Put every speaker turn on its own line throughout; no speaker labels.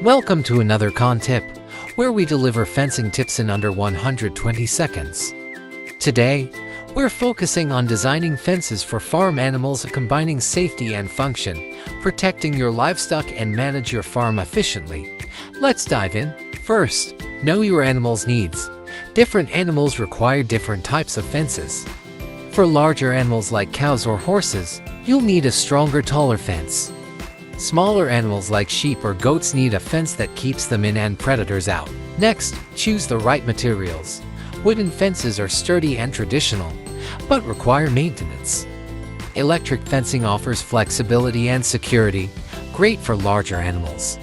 Welcome to another CAAN tip, where we deliver fencing tips in under 120 seconds. Today, we're focusing on designing fences for farm animals, combining safety and function, protecting your livestock and manage your farm efficiently. Let's dive in. First, know your animal's needs. Different animals require different types of fences. For larger animals like cows or horses, you'll need a stronger, taller fence. Smaller animals like sheep or goats need a fence that keeps them in and predators out. Next, choose the right materials. Wooden fences are sturdy and traditional, but require maintenance. Electric fencing offers flexibility and security, great for larger animals.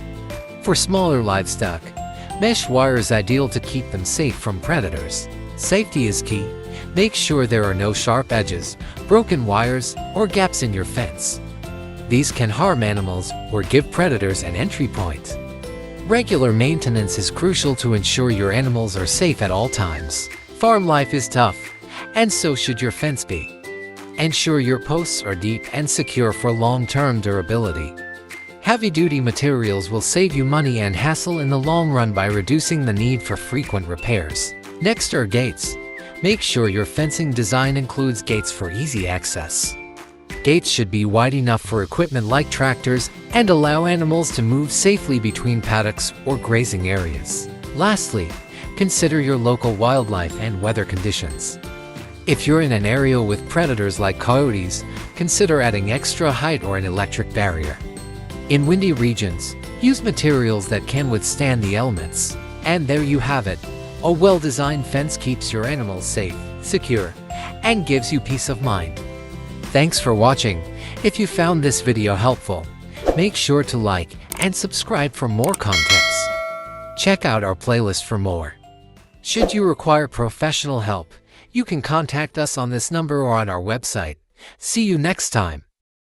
For smaller livestock, mesh wire is ideal to keep them safe from predators. Safety is key. Make sure there are no sharp edges, broken wires, or gaps in your fence. These can harm animals or give predators an entry point. Regular maintenance is crucial to ensure your animals are safe at all times. Farm life is tough, and so should your fence be. Ensure your posts are deep and secure for long-term durability. Heavy-duty materials will save you money and hassle in the long run by reducing the need for frequent repairs. Next are gates. Make sure your fencing design includes gates for easy access. Gates should be wide enough for equipment like tractors and allow animals to move safely between paddocks or grazing areas. Lastly, consider your local wildlife and weather conditions. If you're in an area with predators like coyotes, consider adding extra height or an electric barrier. In windy regions, use materials that can withstand the elements. And there you have it. A well-designed fence keeps your animals safe, secure, and gives you peace of mind. Thanks for watching. If you found this video helpful, make sure to like and subscribe for more CAAN tips. Check out our playlist for more. Should you require professional help, you can contact us on this number or on our website. See you next time.